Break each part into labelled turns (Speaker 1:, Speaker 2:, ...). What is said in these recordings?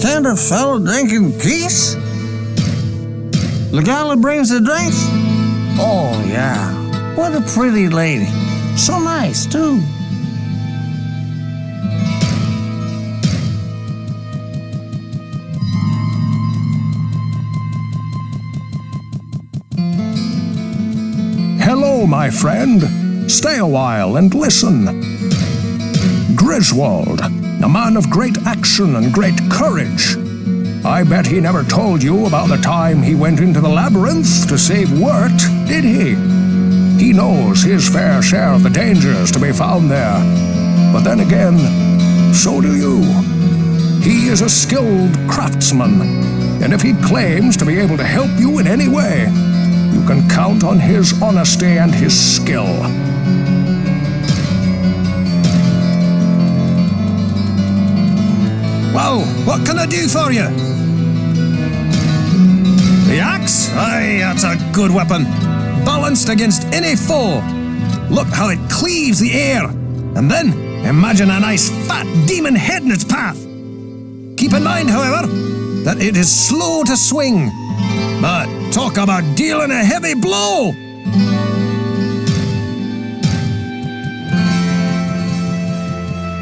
Speaker 1: That a fellow drinking geese? The gal that brings the drinks? Oh, yeah. What a pretty lady. So nice, too.
Speaker 2: Hello, my friend. Stay a while and listen. Griswold, a man of great action and great courage. I bet he never told you about the time he went into the labyrinth to save Wirt, did he? He knows his fair share of the dangers to be found there. But then again, so do you. He is a skilled craftsman, and if he claims to be able to help you in any way, you can count on his honesty and his skill.
Speaker 3: Well, what can I do for you? The axe? Aye, that's a good weapon. Balanced against any foe. Look how it cleaves the air. And then, imagine a nice fat demon head in its path. Keep in mind, however, that it is slow to swing. But talk about dealing a heavy blow!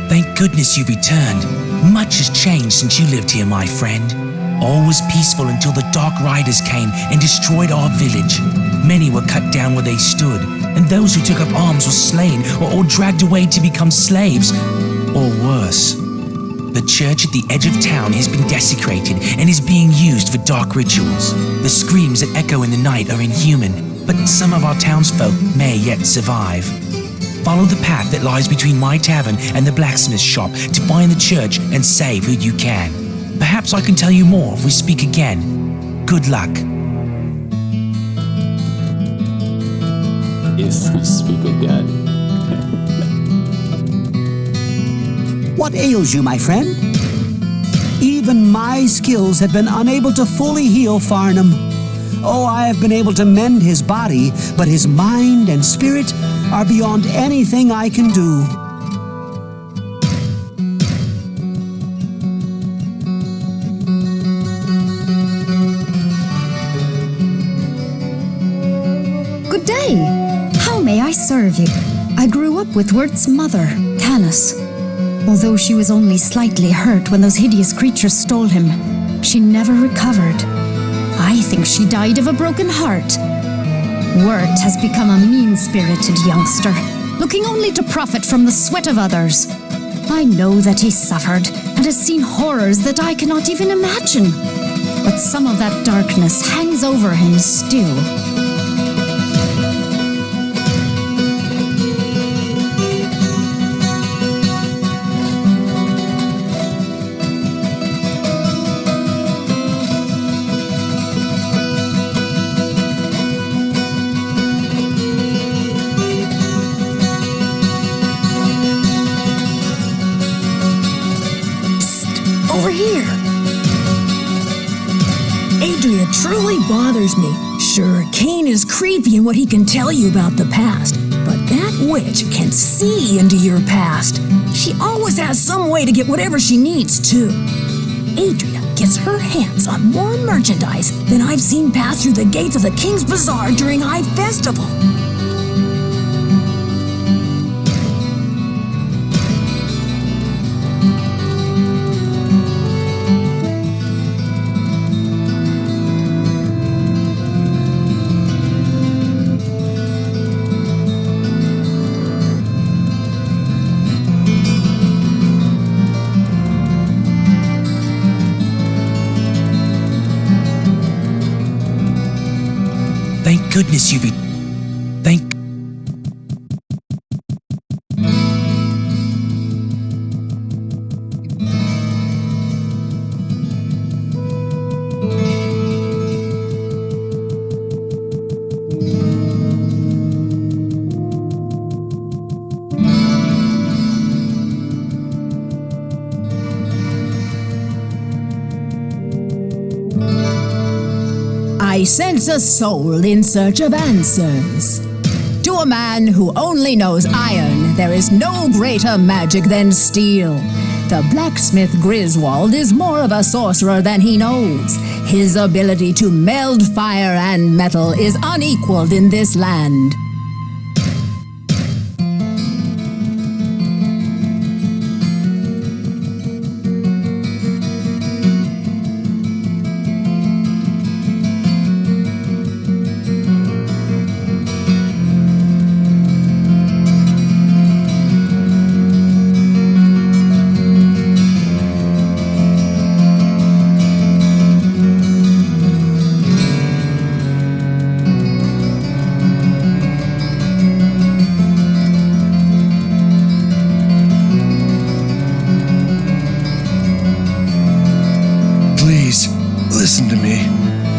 Speaker 4: Thank goodness you returned. Much has changed since you lived here, my friend. All was peaceful until the Dark Riders came and destroyed our village. Many were cut down where they stood, and those who took up arms were slain or dragged away to become slaves. Or worse. The church at the edge of town has been desecrated and is being used for dark rituals. The screams that echo in the night are inhuman, but some of our townsfolk may yet survive. Follow the path that lies between my tavern and the blacksmith shop to find the church and save who you can. Perhaps I can tell you more if we speak again. Good luck.
Speaker 5: If we speak again.
Speaker 6: What ails you, my friend? Even
Speaker 5: even my skills have been unable to fully heal Farnham. Oh, I have been able to mend his body, but his mind and spirit are beyond anything I can do.
Speaker 6: Good day. How may I serve you? I grew up with Wirt's mother, Canis. Although she was only slightly hurt when those hideous creatures stole him, she never recovered. I think she died of a broken heart. Wirt has become a mean-spirited youngster, looking only to profit from the sweat of others. I know that he suffered and has seen horrors that I cannot even imagine. But some of that darkness hangs over him still.
Speaker 7: Over here. Adria truly bothers me. Sure, Cain is creepy in what he can tell you about the past, but that witch can see into your past. She always has some way to get whatever she needs, too. Adria gets her hands on more merchandise than I've seen pass through the gates of the King's Bazaar during High Festival.
Speaker 4: Thank goodness you be... Thank...
Speaker 7: I sense a soul in search of answers. To a man who only knows iron, there is no greater magic than steel. The blacksmith Griswold is more of a sorcerer than he knows. His ability to meld fire and metal is unequaled in this land.
Speaker 8: Listen to me.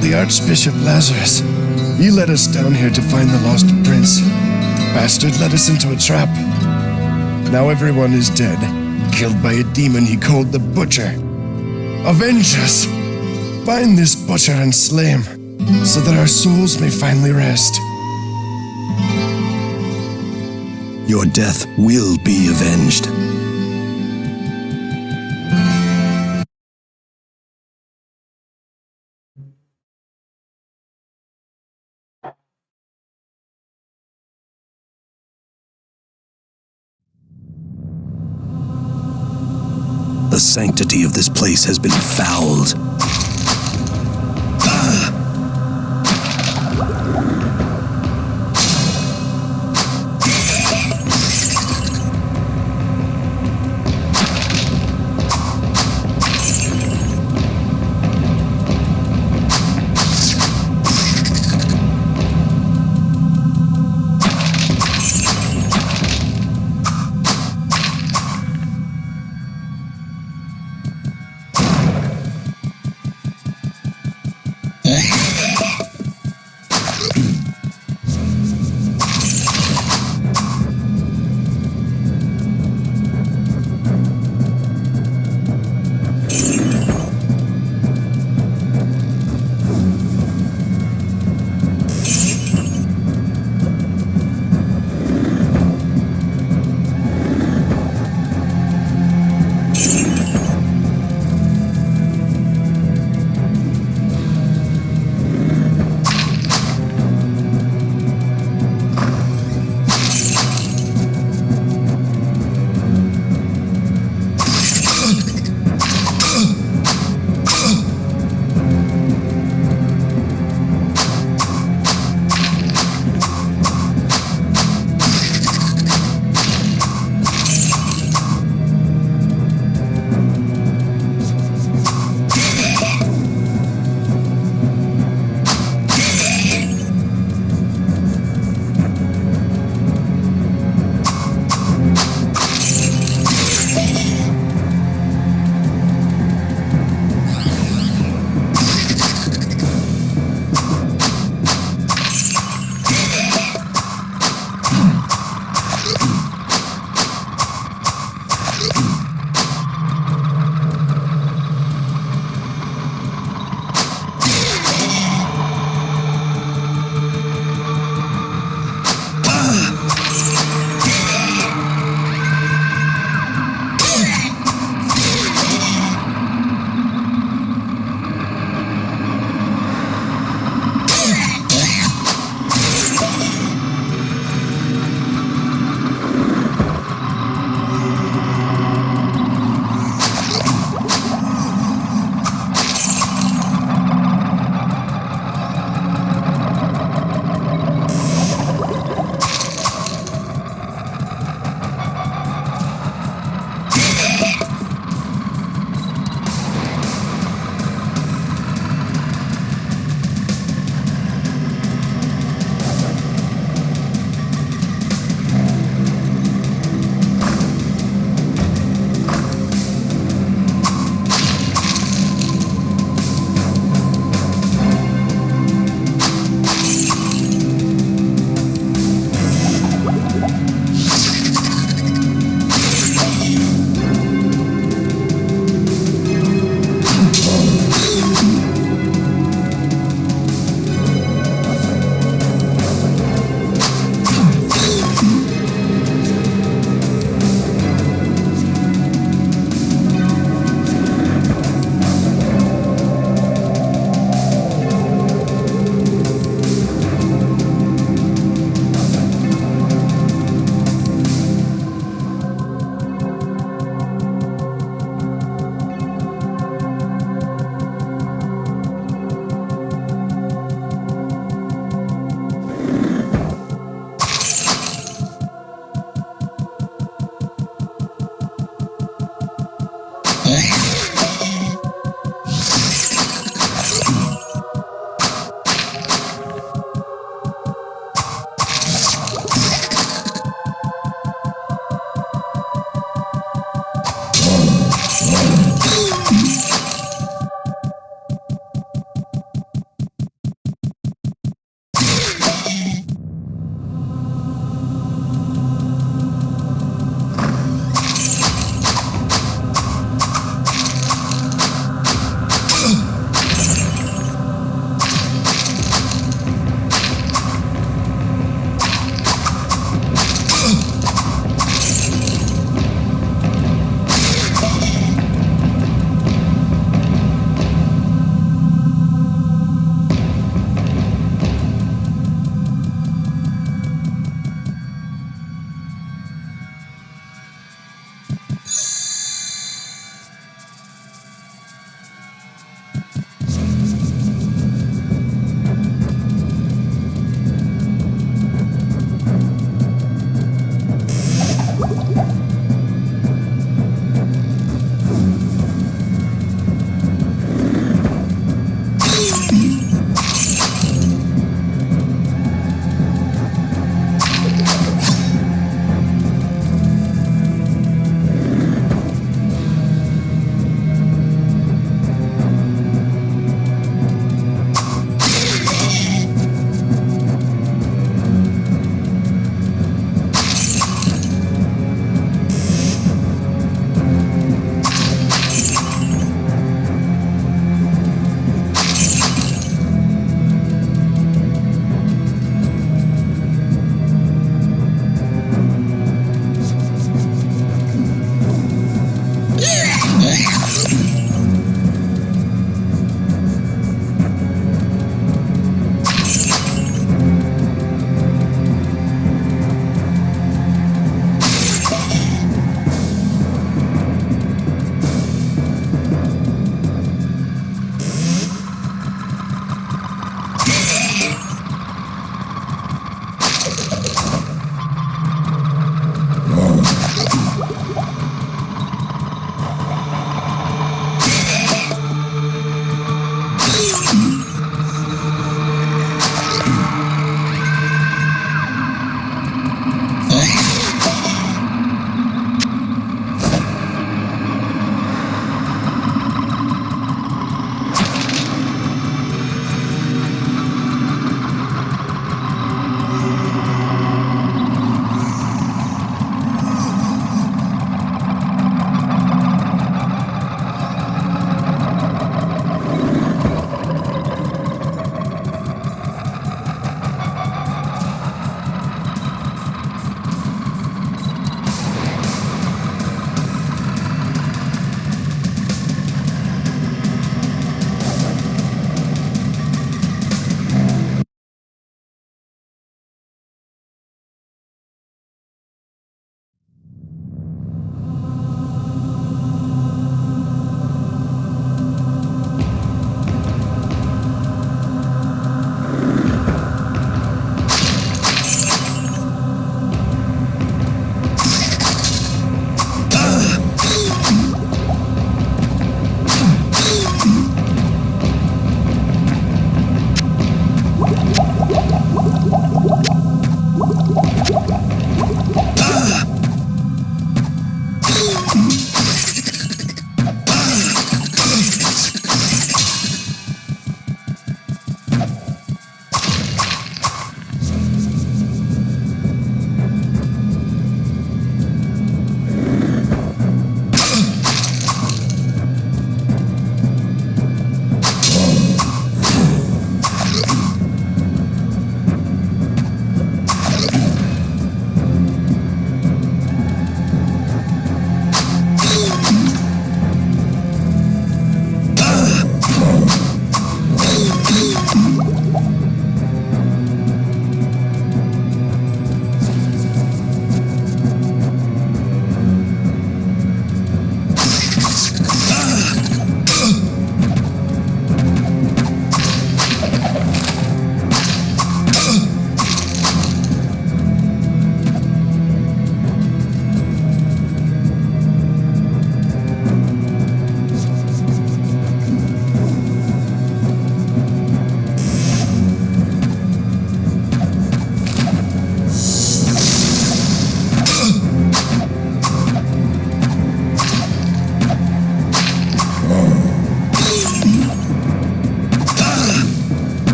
Speaker 8: The Archbishop Lazarus. He led us down here to find the lost prince. The bastard led us into a trap. Now everyone is dead, killed by a demon he called the Butcher. Avenge us! Find this butcher and slay him, so that our souls may finally rest.
Speaker 3: Your death will be avenged. The sanctity of this place has been fouled.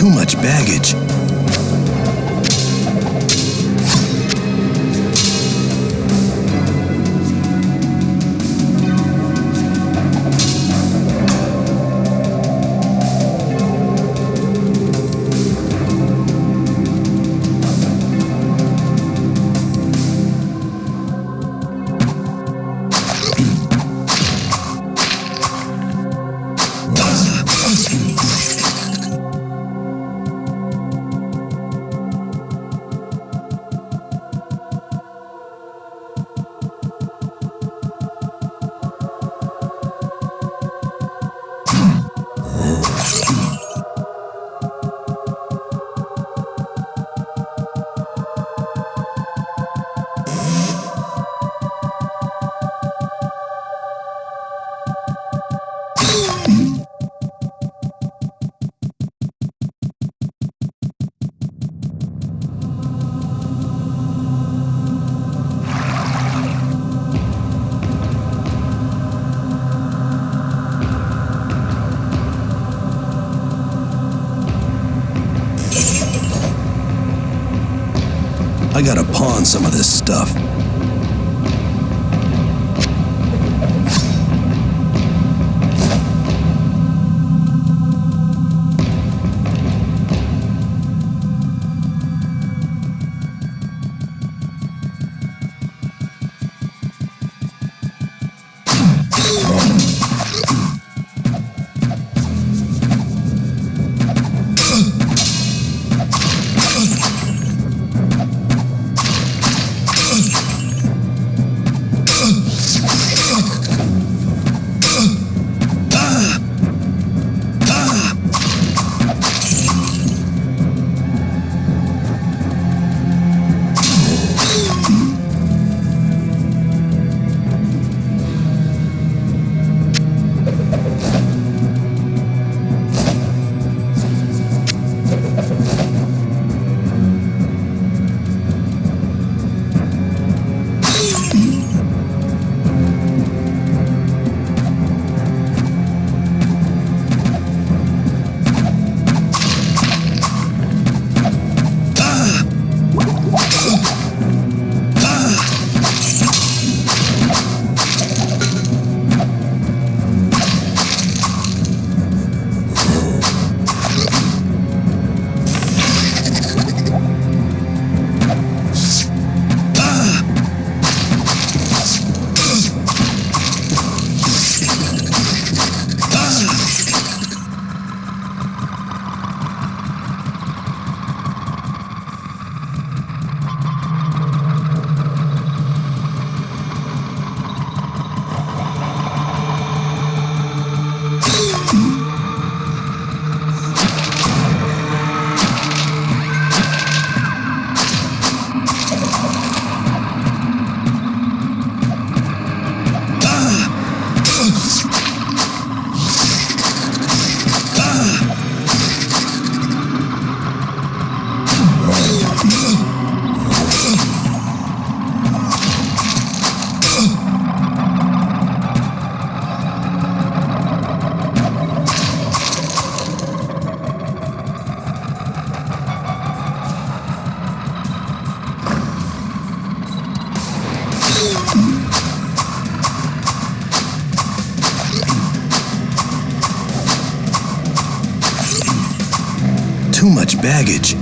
Speaker 3: Too much baggage. I gotta pawn some of this stuff. Too much baggage.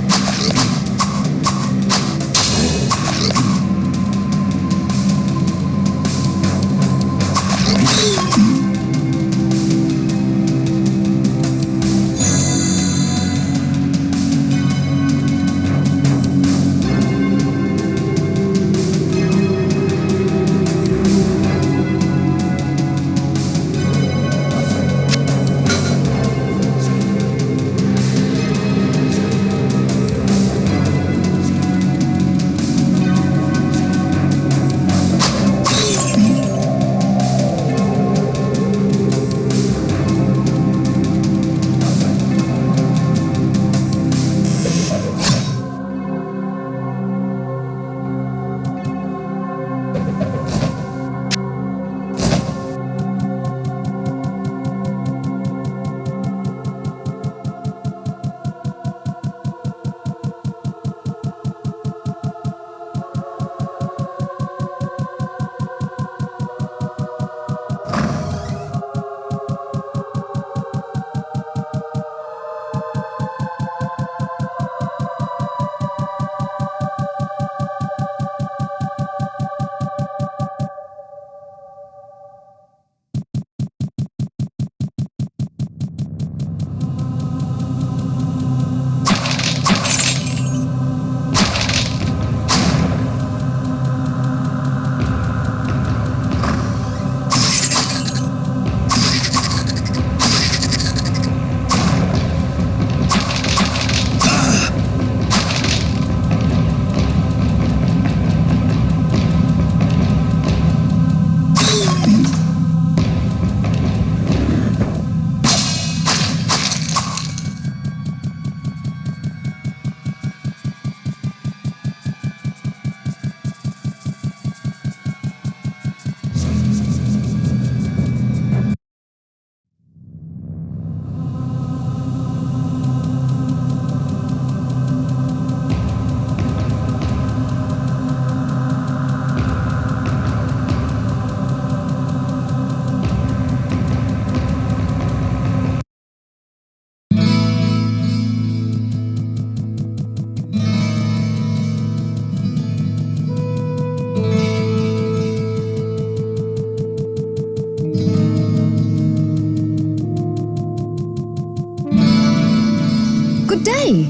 Speaker 6: Good day.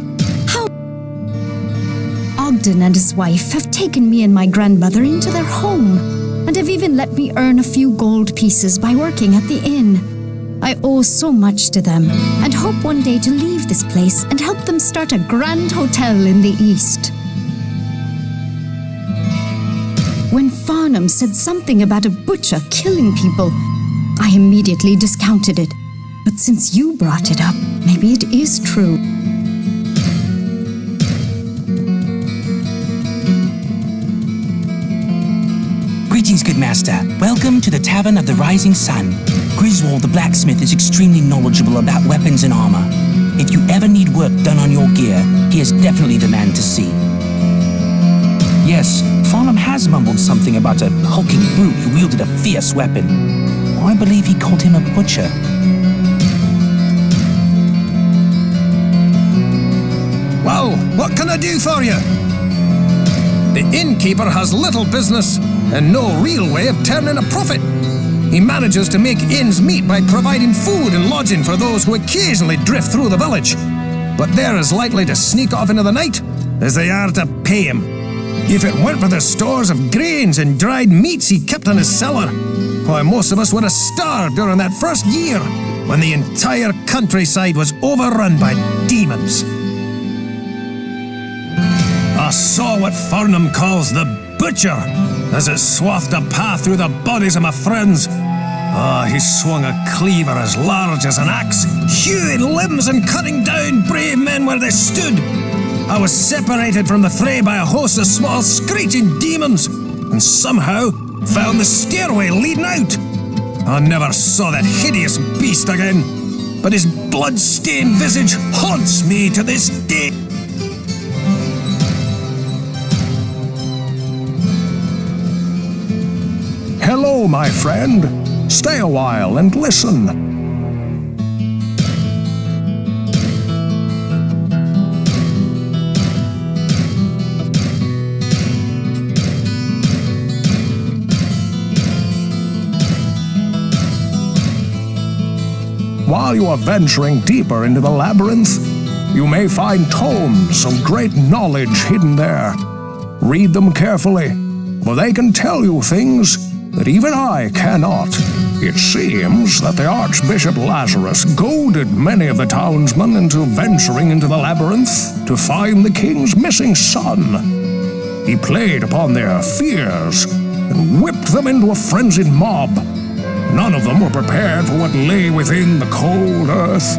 Speaker 6: How? Ogden and his wife have taken me and my grandmother into their home, and have even let me earn a few gold pieces by working at the inn. I owe so much to them, and hope one day to leave this place and help them start a grand hotel in the east. When Farnham said something about a butcher killing people, I immediately discounted it. But since you brought it up, maybe it is true.
Speaker 4: Greetings, good master. Welcome to the Tavern of the Rising Sun. Griswold the blacksmith is extremely knowledgeable about weapons and armor. If you ever need work done on your gear, he is definitely the man to see. Yes, Farnham has mumbled something about a hulking brute who wielded a fierce weapon. I believe he called him a butcher.
Speaker 3: Well, what can I do for you? The innkeeper has little business and no real way of turning a profit. He manages to make ends meet by providing food and lodging for those who occasionally drift through the village. But they're as likely to sneak off into the night as they are to pay him. If it weren't for the stores of grains and dried meats he kept in his cellar, why, most of us would have starved during that first year when the entire countryside was overrun by demons. I saw what Farnham calls the butcher as it swathed a path through the bodies of my friends. He swung a cleaver as large as an axe, hewing limbs and cutting down brave men where they stood. I was separated from the fray by a host of small screeching demons, and somehow found the stairway leading out. I never saw that hideous beast again, but his blood-stained visage haunts me to this day.
Speaker 2: Hello, my friend. Stay a while and listen. While you are venturing deeper into the labyrinth, you may find tomes of great knowledge hidden there. Read them carefully, for they can tell you things that even I cannot. It seems that the Archbishop Lazarus goaded many of the townsmen into venturing into the labyrinth to find the king's missing son. He played upon their fears and whipped them into a frenzied mob. None of them were prepared for what lay within the cold earth.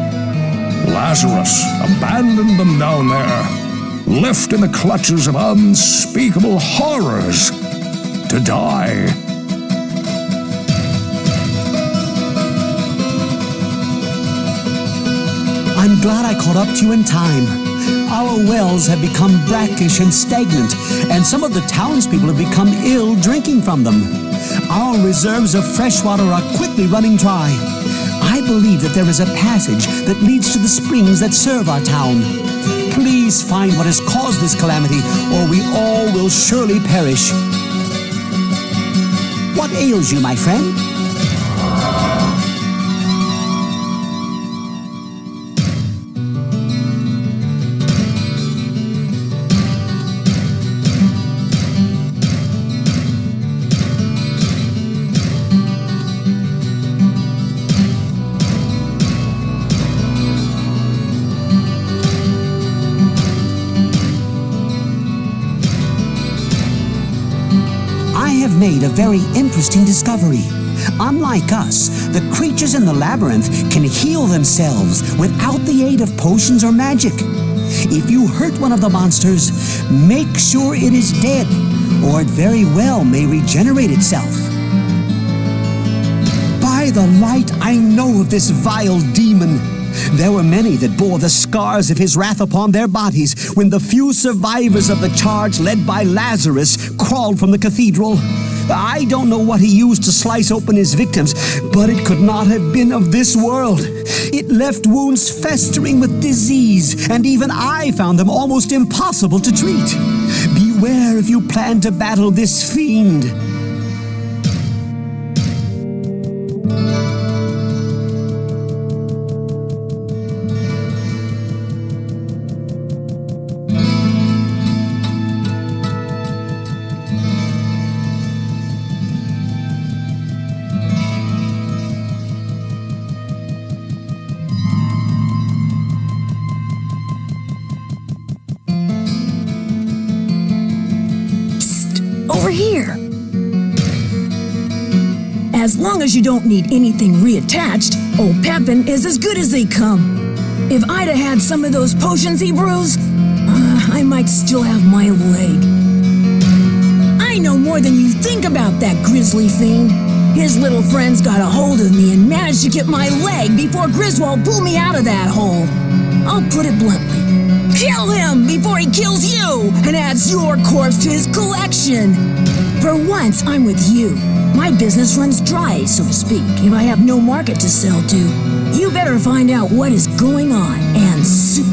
Speaker 2: Lazarus abandoned them down there, left in the clutches of unspeakable horrors to die.
Speaker 5: I'm glad I caught up to you in time. Our wells have become brackish and stagnant, and some of the townspeople have become ill drinking from them. Our reserves of fresh water are quickly running dry. I believe that there is a passage that leads to the springs that serve our town. Please find what has caused this calamity, or we all will surely perish. What ails you, my friend? Made a very interesting discovery. Unlike us, the creatures in the labyrinth can heal themselves without the aid of potions or magic. If you hurt one of the monsters, make sure it is dead, or it very well may regenerate itself. By the light I know of this vile demon, there were many that bore the scars of his wrath upon their bodies when the few survivors of the charge led by Lazarus crawled from the cathedral. I don't know what he used to slice open his victims, but it could not have been of this world. It left wounds festering with disease, and even I found them almost impossible to treat. Beware if you plan to battle this fiend.
Speaker 7: over here. As long as you don't need anything reattached, old Pepin is as good as they come. If I'd have had some of those potions he brews, I might still have my leg. I know more than you think about that grisly fiend. His little friends got a hold of me and managed to get my leg before Griswold pulled me out of that hole. I'll put it bluntly. Kill him before he kills you and adds your corpse to his collection. For once, I'm with you. My business runs dry, so to speak, if I have no market to sell to. You better find out what is going on, and soon.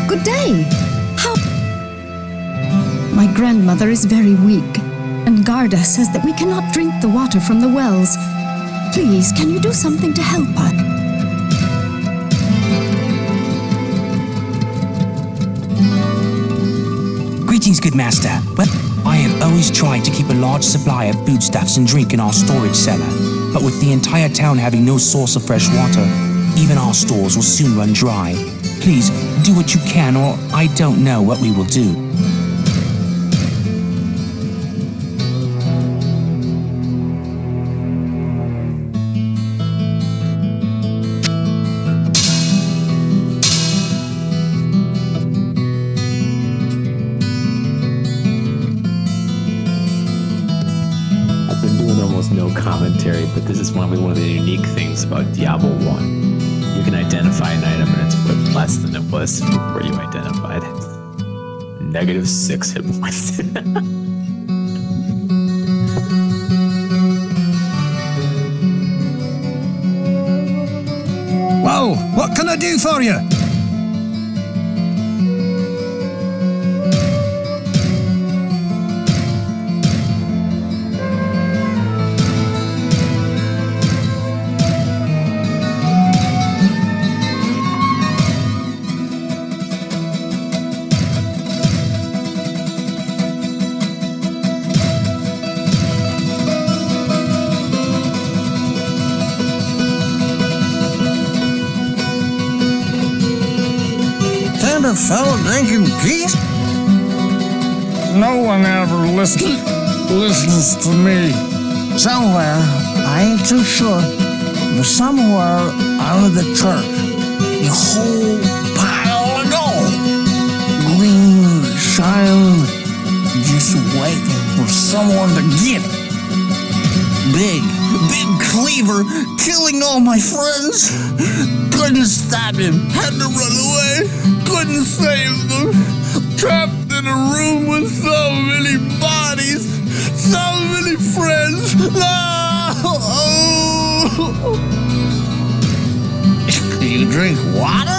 Speaker 6: Good day. How? My grandmother is very weak, and Garda says that we cannot drink the water from the wells. Please, can you do something to help her?
Speaker 4: Greetings, good master. Well, I have always tried to keep a large supply of foodstuffs and drink in our storage cellar, but with the entire town having no source of fresh water, even our stores will soon run dry. Please, do what you can, or I don't know what we will do.
Speaker 9: I've been doing almost no commentary, but this is probably one of the unique things about Diablo 1. You can identify an item and it's worth less than it was before you identified it. -6 hit points.
Speaker 3: Well, what can I do for you?
Speaker 1: That a fellow drinking geese?
Speaker 2: No one ever listens to me.
Speaker 1: Somewhere, I ain't too sure, but somewhere out of the church, a whole pile of gold. Green, shining, just waiting for someone to get it. Big cleaver killing all my friends. Couldn't stop him, had to run away. Couldn't save them. Trapped in a room with so many bodies, so many friends. No! You drink water?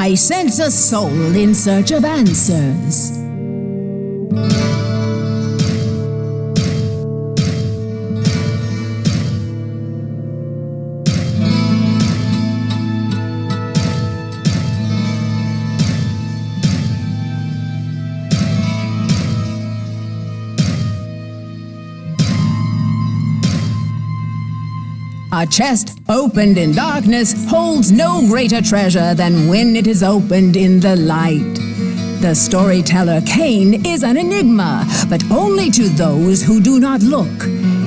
Speaker 7: I sense a soul in search of answers. A chest opened in darkness holds no greater treasure than when it is opened in the light. The storyteller Cain is an enigma, but only to those who do not look.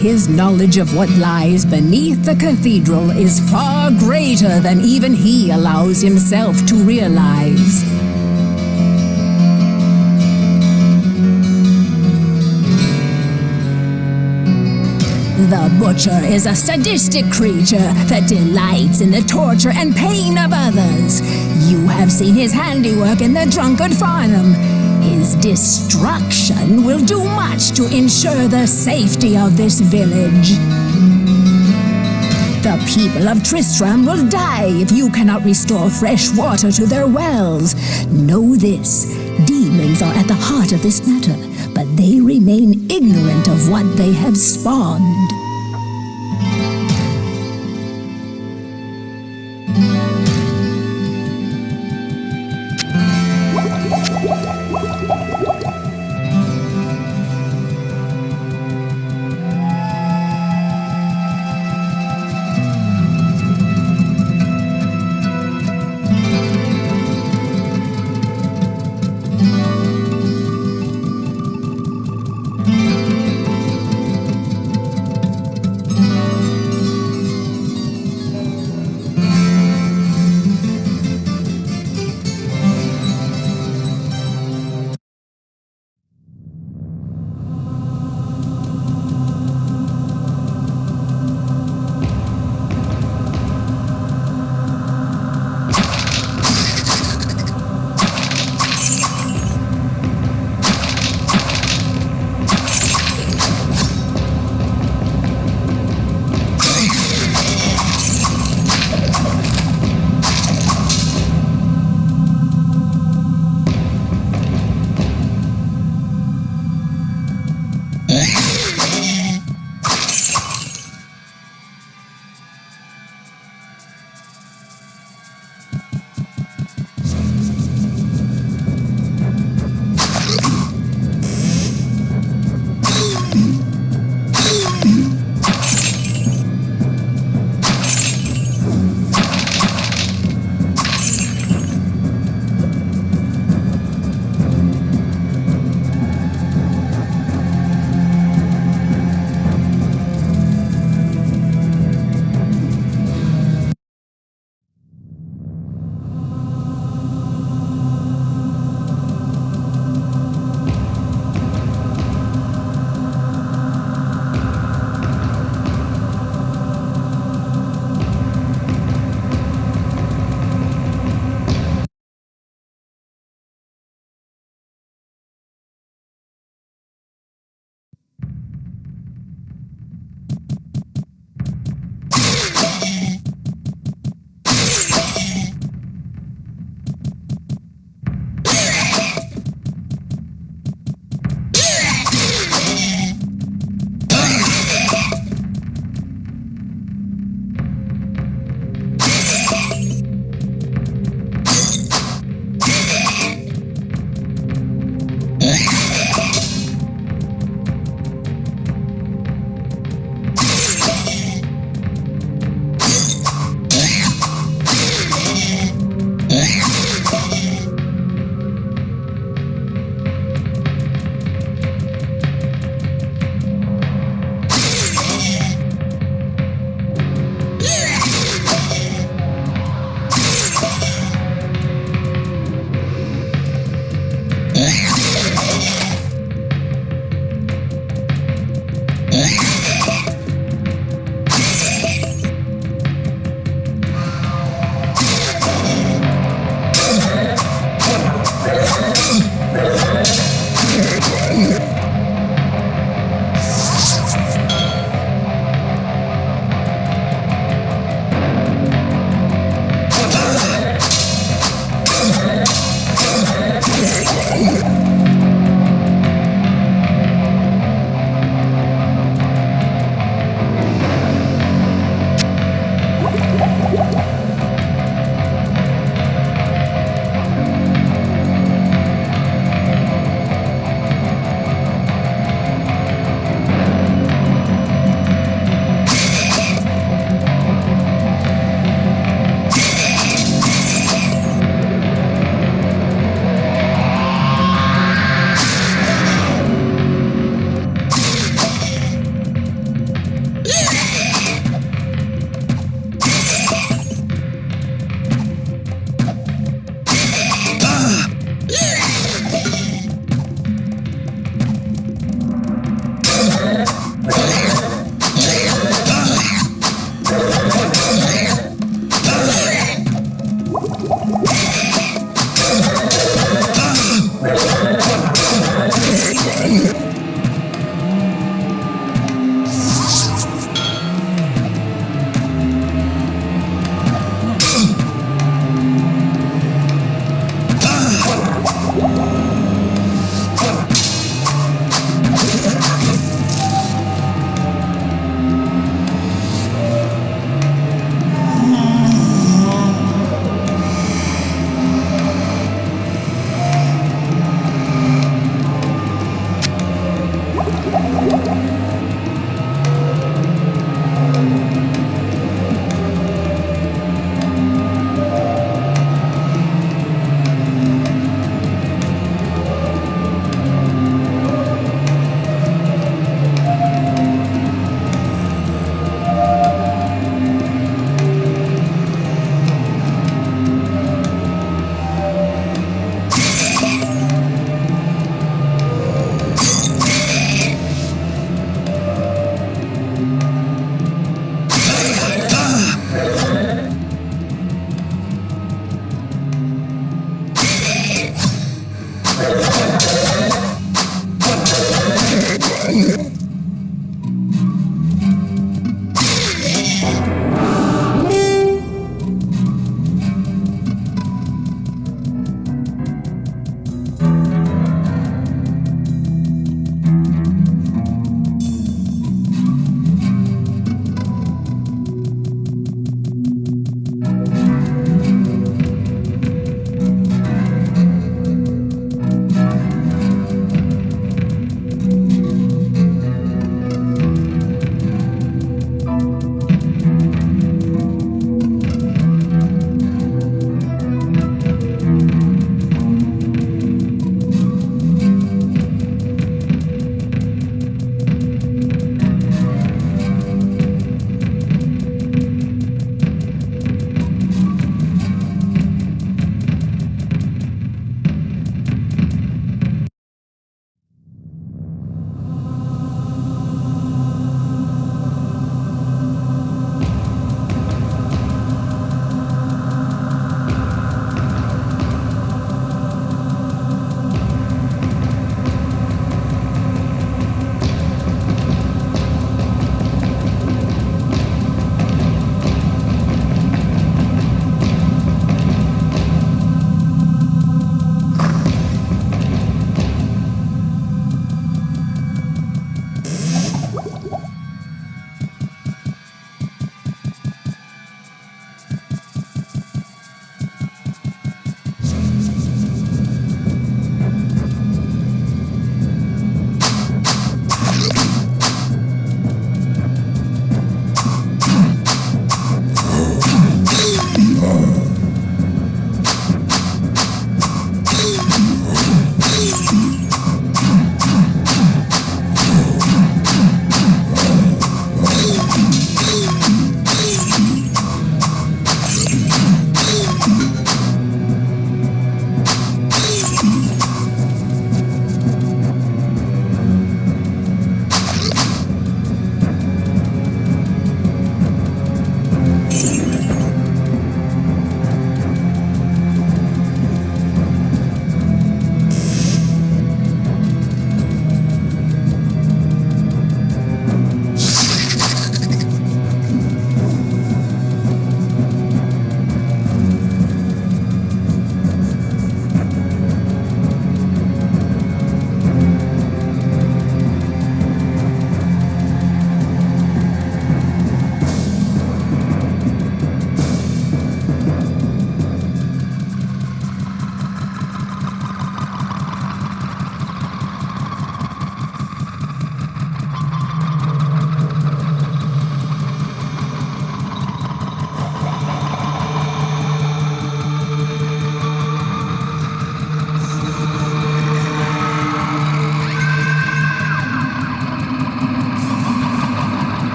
Speaker 7: His knowledge of what lies beneath the cathedral is far greater than even he allows himself to realize. The Butcher is a sadistic creature that delights in the torture and pain of others. You have seen his handiwork in the Drunkard Farnham. His destruction will do much to ensure the safety of this village. The people of Tristram will die if you cannot restore fresh water to their wells. Know this, demons are at the heart of this matter, but they remain ignorant of what they have spawned.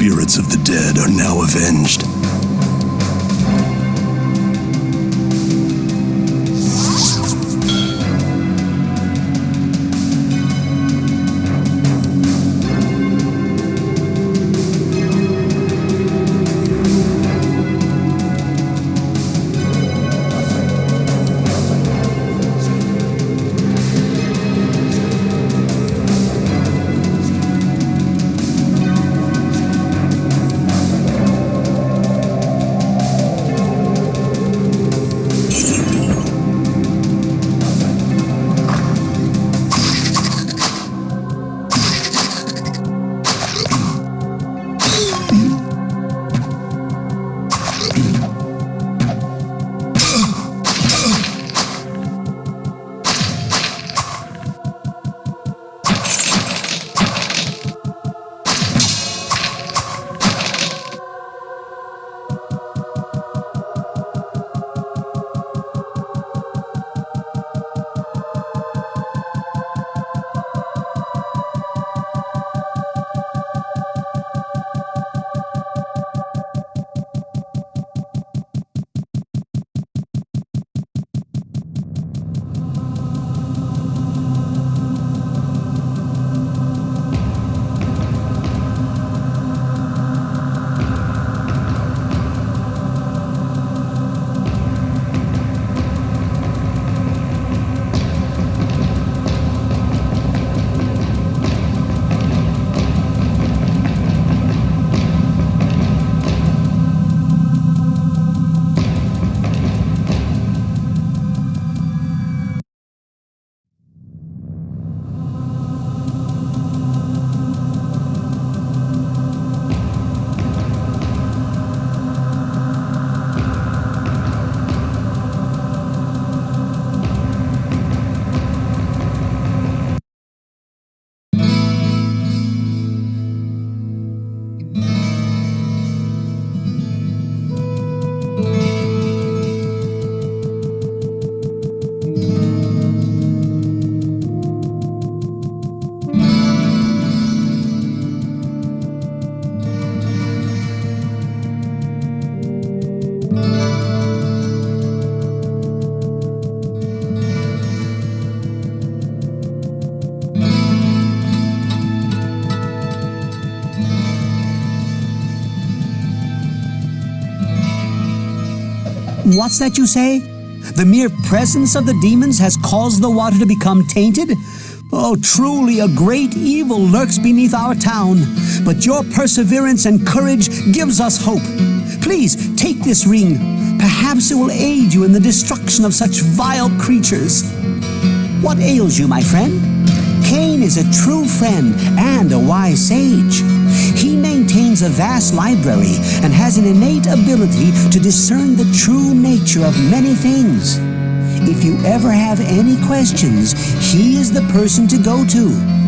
Speaker 10: spirits of the dead are now avenged.
Speaker 5: What's that you say? The mere presence of the demons has caused the water to become tainted? Oh, truly a great evil lurks beneath our town, but your perseverance and courage gives us hope. Please, take this ring. Perhaps it will aid you in the destruction of such vile creatures. What ails you, my friend? Cain is a true friend and a wise sage. He maintains a vast library and has an innate ability to discern the true nature of many things. If you ever have any questions, he is the person to go to.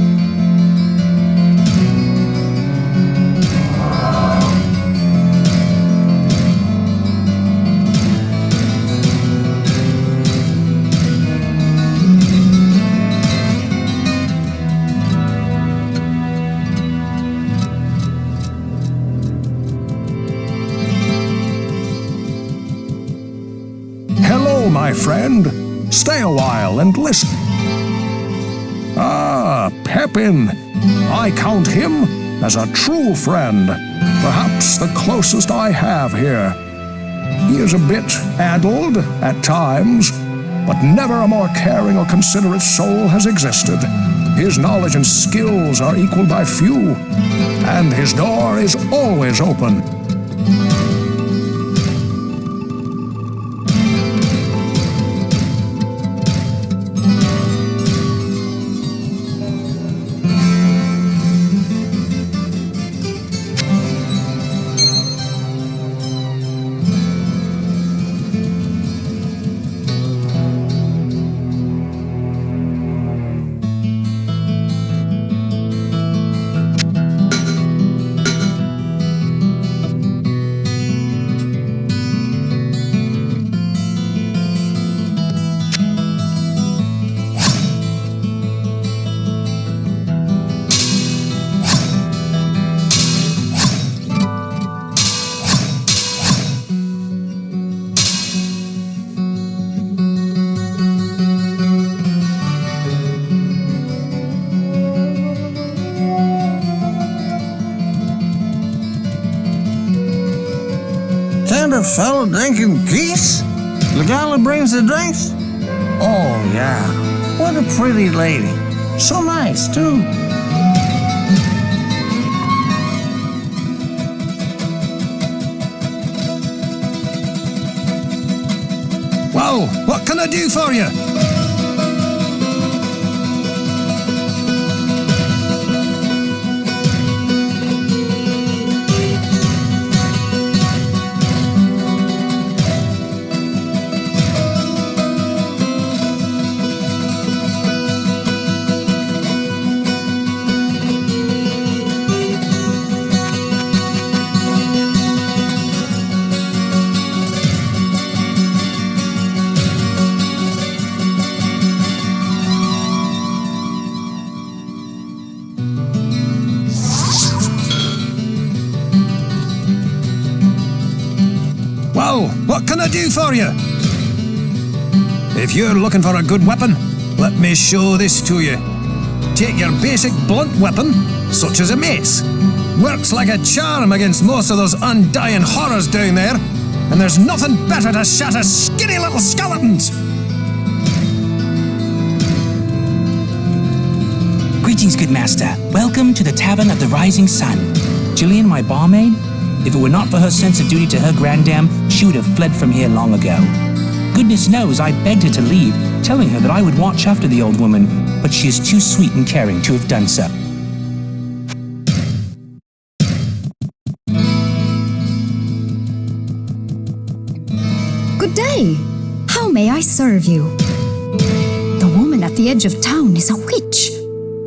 Speaker 2: My friend, stay a while and listen. Ah, Pepin. I count him as a true friend, perhaps the closest I have here. He is a bit addled at times, but never a more caring or considerate soul has existed. His knowledge and skills are equaled by few, and his door is always open.
Speaker 1: a fellow drinking peace? The gal that brings the drinks? Oh, yeah. What a pretty lady. So nice, too.
Speaker 3: Well, what can I do for you? Well, what can I do for you? If you're looking for a good weapon, let me show this to you. Take your basic blunt weapon, such as a mace. Works like a charm against most of those undying horrors down there, and there's nothing better to shatter skinny little skeletons.
Speaker 4: Greetings, good master. Welcome to the Tavern of the Rising Sun. Jillian, my barmaid? If it were not for her sense of duty to her grandam, she would have fled from here long ago. Goodness knows I begged her to leave, telling her that I would watch after the old woman, but she is too sweet and caring to have done so.
Speaker 6: Good day. How may I serve you? The woman at the edge of town is a witch.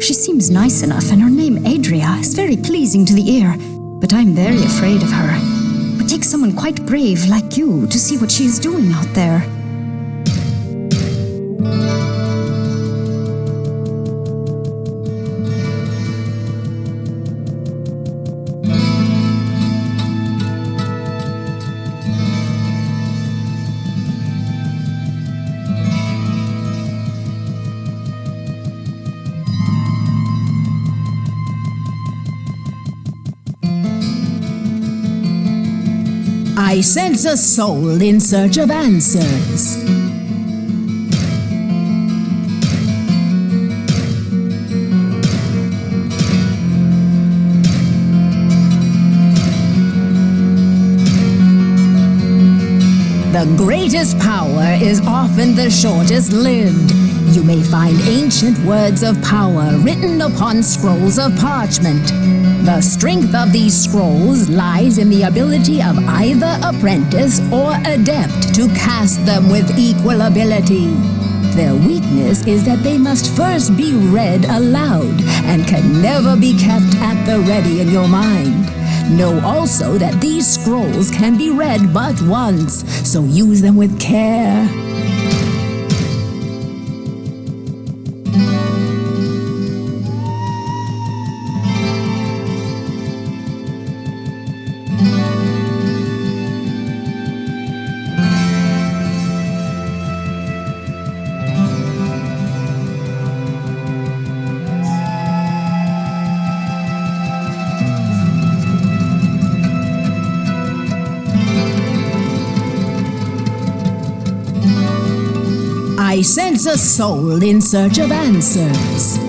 Speaker 6: She seems nice enough, and her name, Adria, is very pleasing to the ear, but I'm very afraid of her. It would take someone quite brave like you to see what she is doing out there.
Speaker 7: I sense a soul in search of answers. The greatest power is often the shortest lived. You may find ancient words of power written upon scrolls of parchment. The strength of these scrolls lies in the ability of either apprentice or adept to cast them with equal ability. Their weakness is that they must first be read aloud and can never be kept at the ready in your mind. Know also that these scrolls can be read but once, so use them with care. I sense a soul in search of answers.